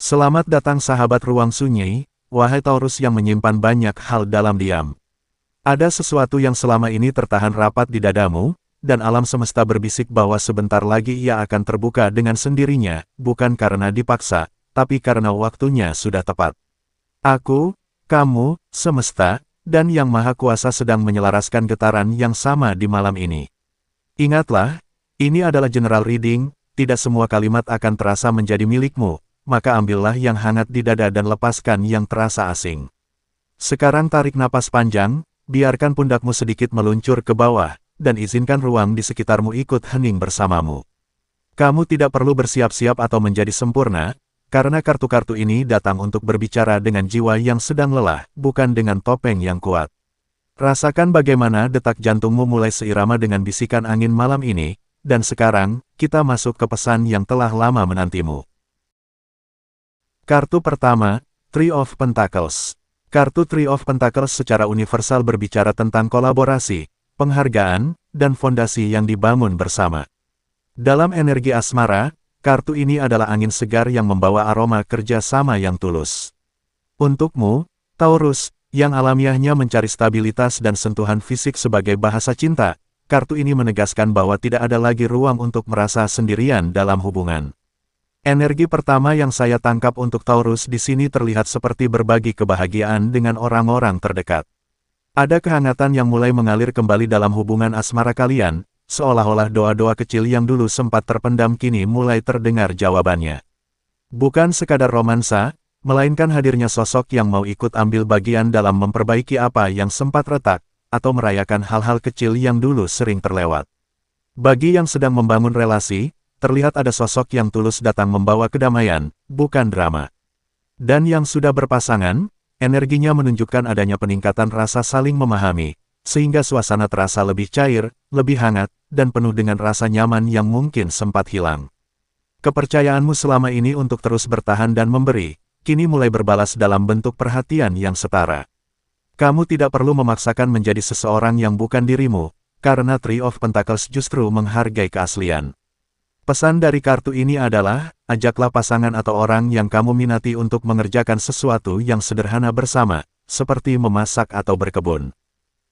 Selamat datang sahabat ruang sunyi, wahai Taurus yang menyimpan banyak hal dalam diam. Ada sesuatu yang selama ini tertahan rapat di dadamu, dan alam semesta berbisik bahwa sebentar lagi ia akan terbuka dengan sendirinya, bukan karena dipaksa, tapi karena waktunya sudah tepat. Aku, kamu, semesta, dan Yang Maha Kuasa sedang menyelaraskan getaran yang sama di malam ini. Ingatlah, ini adalah general reading, tidak semua kalimat akan terasa menjadi milikmu, maka ambillah yang hangat di dada dan lepaskan yang terasa asing. Sekarang tarik napas panjang, biarkan pundakmu sedikit meluncur ke bawah, dan izinkan ruang di sekitarmu ikut hening bersamamu. Kamu tidak perlu bersiap-siap atau menjadi sempurna, karena kartu-kartu ini datang untuk berbicara dengan jiwa yang sedang lelah, bukan dengan topeng yang kuat. Rasakan bagaimana detak jantungmu mulai seirama dengan bisikan angin malam ini, dan sekarang, kita masuk ke pesan yang telah lama menantimu. Kartu pertama, Three of Pentacles. Kartu Three of Pentacles secara universal berbicara tentang kolaborasi, penghargaan, dan fondasi yang dibangun bersama. Dalam energi asmara, kartu ini adalah angin segar yang membawa aroma kerja sama yang tulus. Untukmu, Taurus, yang alamiahnya mencari stabilitas dan sentuhan fisik sebagai bahasa cinta, kartu ini menegaskan bahwa tidak ada lagi ruang untuk merasa sendirian dalam hubungan. Energi pertama yang saya tangkap untuk Taurus di sini terlihat seperti berbagi kebahagiaan dengan orang-orang terdekat. Ada kehangatan yang mulai mengalir kembali dalam hubungan asmara kalian, seolah-olah doa-doa kecil yang dulu sempat terpendam kini mulai terdengar jawabannya. Bukan sekadar romansa, melainkan hadirnya sosok yang mau ikut ambil bagian dalam memperbaiki apa yang sempat retak, atau merayakan hal-hal kecil yang dulu sering terlewat. Bagi yang sedang membangun relasi, terlihat ada sosok yang tulus datang membawa kedamaian, bukan drama. Dan yang sudah berpasangan, energinya menunjukkan adanya peningkatan rasa saling memahami, sehingga suasana terasa lebih cair, lebih hangat, dan penuh dengan rasa nyaman yang mungkin sempat hilang. Kepercayaanmu selama ini untuk terus bertahan dan memberi, kini mulai berbalas dalam bentuk perhatian yang setara. Kamu tidak perlu memaksakan menjadi seseorang yang bukan dirimu, karena Three of Pentacles justru menghargai keaslian. Pesan dari kartu ini adalah, ajaklah pasangan atau orang yang kamu minati untuk mengerjakan sesuatu yang sederhana bersama, seperti memasak atau berkebun.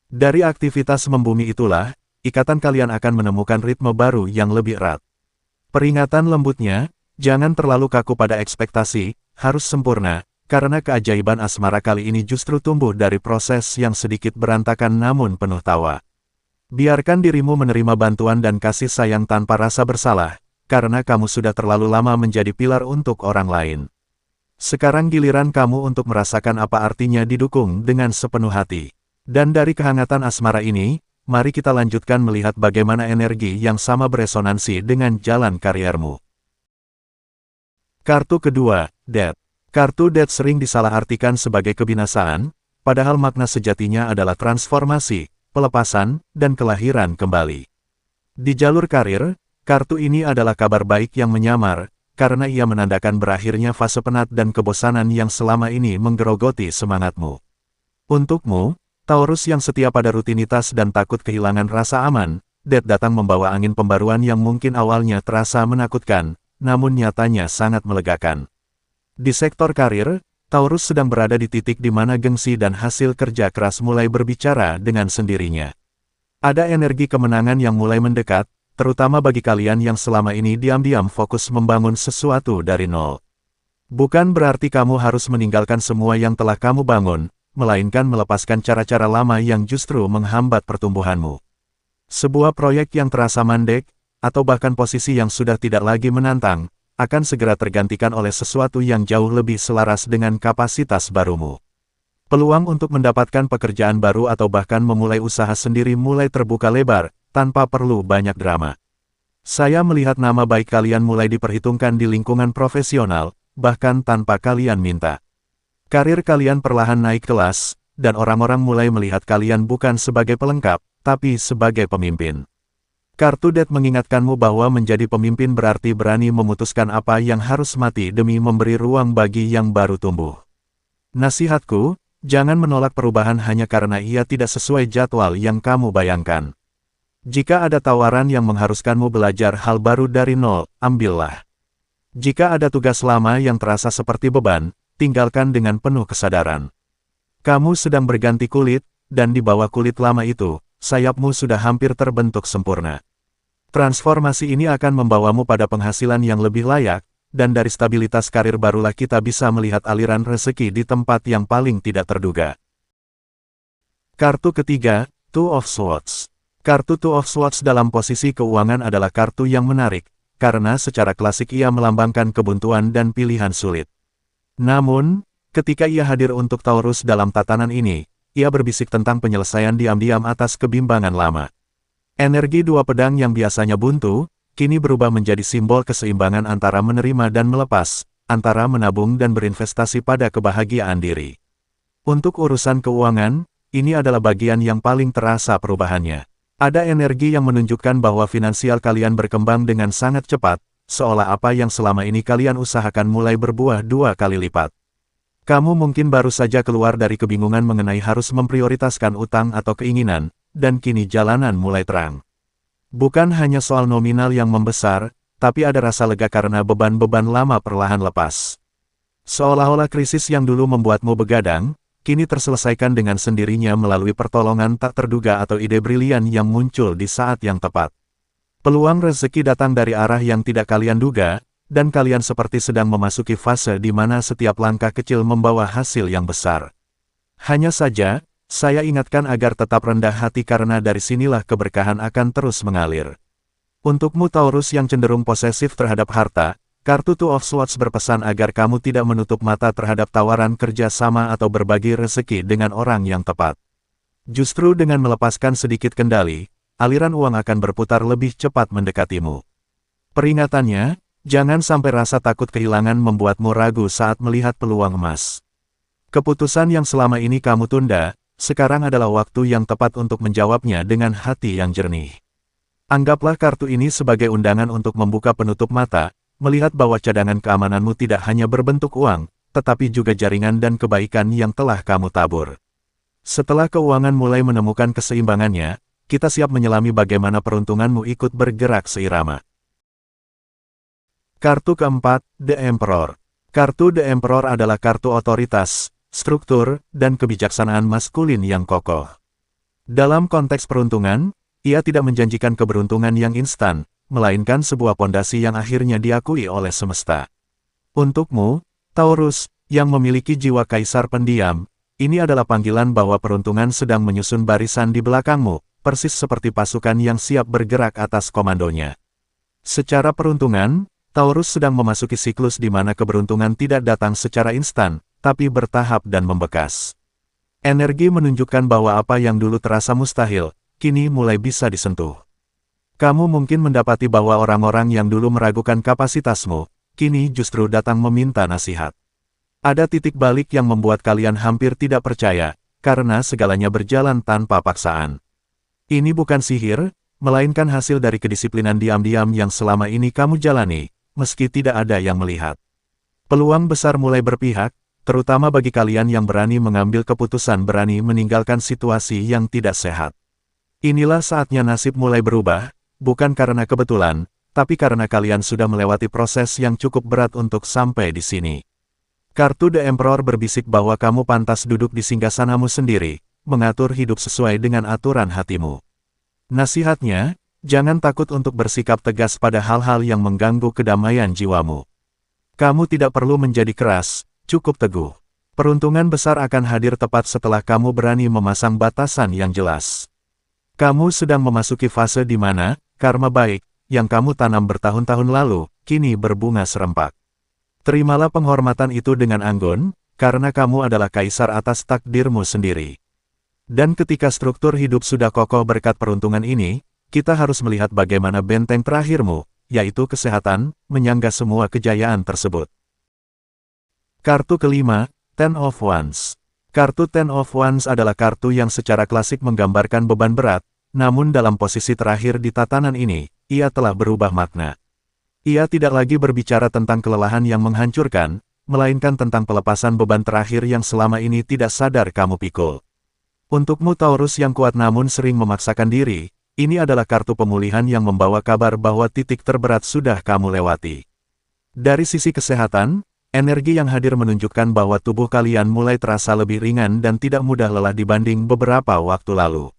Dari aktivitas membumi itulah, ikatan kalian akan menemukan ritme baru yang lebih erat. Peringatan lembutnya, jangan terlalu kaku pada ekspektasi, harus sempurna, karena keajaiban asmara kali ini justru tumbuh dari proses yang sedikit berantakan namun penuh tawa. Biarkan dirimu menerima bantuan dan kasih sayang tanpa rasa bersalah, karena kamu sudah terlalu lama menjadi pilar untuk orang lain. Sekarang giliran kamu untuk merasakan apa artinya didukung dengan sepenuh hati. Dan dari kehangatan asmara ini, mari kita lanjutkan melihat bagaimana energi yang sama beresonansi dengan jalan kariermu. Kartu kedua, Death. Kartu Death sering disalahartikan sebagai kebinasaan, padahal makna sejatinya adalah transformasi, pelepasan, dan kelahiran kembali. Di jalur karir, kartu ini adalah kabar baik yang menyamar, karena ia menandakan berakhirnya fase penat dan kebosanan yang selama ini menggerogoti semangatmu. Untukmu, Taurus yang setia pada rutinitas dan takut kehilangan rasa aman, Death datang membawa angin pembaruan yang mungkin awalnya terasa menakutkan, namun nyatanya sangat melegakan. Di sektor karir, Taurus sedang berada di titik di mana gengsi dan hasil kerja keras mulai berbicara dengan sendirinya. Ada energi kemenangan yang mulai mendekat, terutama bagi kalian yang selama ini diam-diam fokus membangun sesuatu dari nol. Bukan berarti kamu harus meninggalkan semua yang telah kamu bangun, melainkan melepaskan cara-cara lama yang justru menghambat pertumbuhanmu. Sebuah proyek yang terasa mandek, atau bahkan posisi yang sudah tidak lagi menantang, akan segera tergantikan oleh sesuatu yang jauh lebih selaras dengan kapasitas barumu. Peluang untuk mendapatkan pekerjaan baru atau bahkan memulai usaha sendiri mulai terbuka lebar, tanpa perlu banyak drama. Saya melihat nama baik kalian mulai diperhitungkan di lingkungan profesional, bahkan tanpa kalian minta. Karir kalian perlahan naik kelas, dan orang-orang mulai melihat kalian bukan sebagai pelengkap, tapi sebagai pemimpin. Kartu Death mengingatkanmu bahwa menjadi pemimpin berarti berani memutuskan apa yang harus mati demi memberi ruang bagi yang baru tumbuh. Nasihatku, jangan menolak perubahan hanya karena ia tidak sesuai jadwal yang kamu bayangkan. Jika ada tawaran yang mengharuskanmu belajar hal baru dari nol, ambillah. Jika ada tugas lama yang terasa seperti beban, tinggalkan dengan penuh kesadaran. Kamu sedang berganti kulit, dan di bawah kulit lama itu, sayapmu sudah hampir terbentuk sempurna. Transformasi ini akan membawamu pada penghasilan yang lebih layak, dan dari stabilitas karir barulah kita bisa melihat aliran rezeki di tempat yang paling tidak terduga. Kartu ketiga, Two of Swords. Kartu Two of Swords dalam posisi keuangan adalah kartu yang menarik, karena secara klasik ia melambangkan kebuntuan dan pilihan sulit. Namun, ketika ia hadir untuk Taurus dalam tatanan ini, ia berbisik tentang penyelesaian diam-diam atas kebimbangan lama. Energi dua pedang yang biasanya buntu, kini berubah menjadi simbol keseimbangan antara menerima dan melepas, antara menabung dan berinvestasi pada kebahagiaan diri. Untuk urusan keuangan, ini adalah bagian yang paling terasa perubahannya. Ada energi yang menunjukkan bahwa finansial kalian berkembang dengan sangat cepat, seolah apa yang selama ini kalian usahakan mulai berbuah 2 kali lipat. Kamu mungkin baru saja keluar dari kebingungan mengenai harus memprioritaskan utang atau keinginan, dan kini jalanan mulai terang. Bukan hanya soal nominal yang membesar, tapi ada rasa lega karena beban-beban lama perlahan lepas. Seolah-olah krisis yang dulu membuatmu begadang, kini terselesaikan dengan sendirinya melalui pertolongan tak terduga atau ide brilian yang muncul di saat yang tepat. Peluang rezeki datang dari arah yang tidak kalian duga, dan kalian seperti sedang memasuki fase di mana setiap langkah kecil membawa hasil yang besar. Hanya saja, saya ingatkan agar tetap rendah hati karena dari sinilah keberkahan akan terus mengalir. Untukmu Taurus yang cenderung posesif terhadap harta, kartu Two of Swords berpesan agar kamu tidak menutup mata terhadap tawaran kerja sama atau berbagi rezeki dengan orang yang tepat. Justru dengan melepaskan sedikit kendali, aliran uang akan berputar lebih cepat mendekatimu. Peringatannya, jangan sampai rasa takut kehilangan membuatmu ragu saat melihat peluang emas. Keputusan yang selama ini kamu tunda, sekarang adalah waktu yang tepat untuk menjawabnya dengan hati yang jernih. Anggaplah kartu ini sebagai undangan untuk membuka penutup mata, melihat bahwa cadangan keamananmu tidak hanya berbentuk uang, tetapi juga jaringan dan kebaikan yang telah kamu tabur. Setelah keuangan mulai menemukan keseimbangannya, kita siap menyelami bagaimana peruntunganmu ikut bergerak seirama. Kartu keempat, The Emperor. Kartu The Emperor adalah kartu otoritas, struktur, dan kebijaksanaan maskulin yang kokoh. Dalam konteks peruntungan, ia tidak menjanjikan keberuntungan yang instan, melainkan sebuah pondasi yang akhirnya diakui oleh semesta. Untukmu, Taurus, yang memiliki jiwa kaisar pendiam, ini adalah panggilan bahwa peruntungan sedang menyusun barisan di belakangmu, persis seperti pasukan yang siap bergerak atas komandonya. Secara peruntungan, Taurus sedang memasuki siklus di mana keberuntungan tidak datang secara instan, tapi bertahap dan membekas. Energi menunjukkan bahwa apa yang dulu terasa mustahil, kini mulai bisa disentuh. Kamu mungkin mendapati bahwa orang-orang yang dulu meragukan kapasitasmu, kini justru datang meminta nasihat. Ada titik balik yang membuat kalian hampir tidak percaya, karena segalanya berjalan tanpa paksaan. Ini bukan sihir, melainkan hasil dari kedisiplinan diam-diam yang selama ini kamu jalani, meski tidak ada yang melihat. Peluang besar mulai berpihak, terutama bagi kalian yang berani mengambil keputusan berani meninggalkan situasi yang tidak sehat. Inilah saatnya nasib mulai berubah, bukan karena kebetulan, tapi karena kalian sudah melewati proses yang cukup berat untuk sampai di sini. Kartu The Emperor berbisik bahwa kamu pantas duduk di singgasanamu sendiri, mengatur hidup sesuai dengan aturan hatimu. Nasihatnya, jangan takut untuk bersikap tegas pada hal-hal yang mengganggu kedamaian jiwamu. Kamu tidak perlu menjadi keras, cukup teguh. Peruntungan besar akan hadir tepat setelah kamu berani memasang batasan yang jelas. Kamu sedang memasuki fase di mana karma baik, yang kamu tanam bertahun-tahun lalu, kini berbunga serempak. Terimalah penghormatan itu dengan anggun, karena kamu adalah kaisar atas takdirmu sendiri. Dan ketika struktur hidup sudah kokoh berkat peruntungan ini, kita harus melihat bagaimana benteng terakhirmu, yaitu kesehatan, menyangga semua kejayaan tersebut. Kartu kelima, Ten of Wands. Kartu Ten of Wands adalah kartu yang secara klasik menggambarkan beban berat, namun dalam posisi terakhir di tatanan ini, ia telah berubah makna. Ia tidak lagi berbicara tentang kelelahan yang menghancurkan, melainkan tentang pelepasan beban terakhir yang selama ini tidak sadar kamu pikul. Untukmu Taurus yang kuat namun sering memaksakan diri, ini adalah kartu pemulihan yang membawa kabar bahwa titik terberat sudah kamu lewati. Dari sisi kesehatan, energi yang hadir menunjukkan bahwa tubuh kalian mulai terasa lebih ringan dan tidak mudah lelah dibanding beberapa waktu lalu.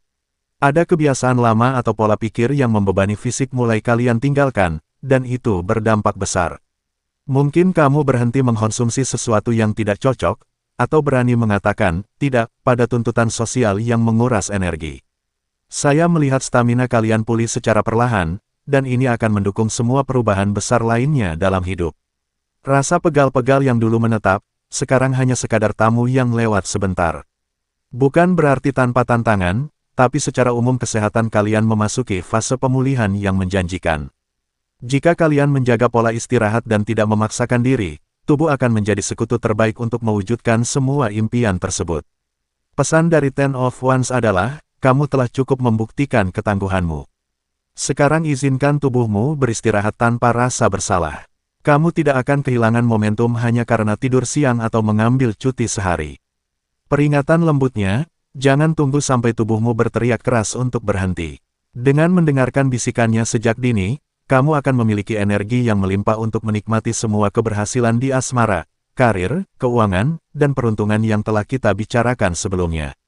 Ada kebiasaan lama atau pola pikir yang membebani fisik mulai kalian tinggalkan, dan itu berdampak besar. Mungkin kamu berhenti mengkonsumsi sesuatu yang tidak cocok, atau berani mengatakan tidak pada tuntutan sosial yang menguras energi. Saya melihat stamina kalian pulih secara perlahan, dan ini akan mendukung semua perubahan besar lainnya dalam hidup. Rasa pegal-pegal yang dulu menetap, sekarang hanya sekadar tamu yang lewat sebentar. Bukan berarti tanpa tantangan, tapi secara umum kesehatan kalian memasuki fase pemulihan yang menjanjikan. Jika kalian menjaga pola istirahat dan tidak memaksakan diri, tubuh akan menjadi sekutu terbaik untuk mewujudkan semua impian tersebut. Pesan dari Ten of Wands adalah, kamu telah cukup membuktikan ketangguhanmu. Sekarang izinkan tubuhmu beristirahat tanpa rasa bersalah. Kamu tidak akan kehilangan momentum hanya karena tidur siang atau mengambil cuti sehari. Peringatan lembutnya, jangan tunggu sampai tubuhmu berteriak keras untuk berhenti. Dengan mendengarkan bisikannya sejak dini, kamu akan memiliki energi yang melimpah untuk menikmati semua keberhasilan di asmara, karir, keuangan, dan peruntungan yang telah kita bicarakan sebelumnya.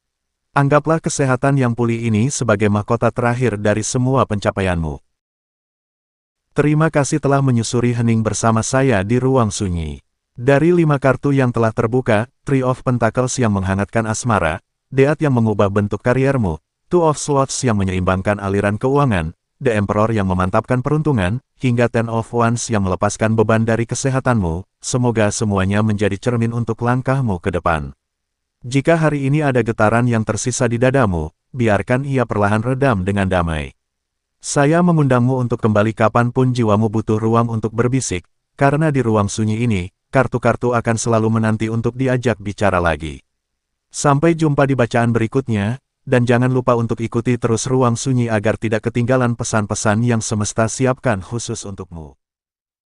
Anggaplah kesehatan yang pulih ini sebagai mahkota terakhir dari semua pencapaianmu. Terima kasih telah menyusuri hening bersama saya di Ruang Sunyi. Dari 5 kartu yang telah terbuka, Three of Pentacles yang menghangatkan asmara, Death yang mengubah bentuk kariermu, Two of Swords yang menyeimbangkan aliran keuangan, The Emperor yang memantapkan peruntungan, hingga Ten of Wands yang melepaskan beban dari kesehatanmu, semoga semuanya menjadi cermin untuk langkahmu ke depan. Jika hari ini ada getaran yang tersisa di dadamu, biarkan ia perlahan redam dengan damai. Saya mengundangmu untuk kembali kapanpun jiwamu butuh ruang untuk berbisik, karena di Ruang Sunyi ini, kartu-kartu akan selalu menanti untuk diajak bicara lagi. Sampai jumpa di bacaan berikutnya, dan jangan lupa untuk ikuti terus Ruang Sunyi agar tidak ketinggalan pesan-pesan yang semesta siapkan khusus untukmu.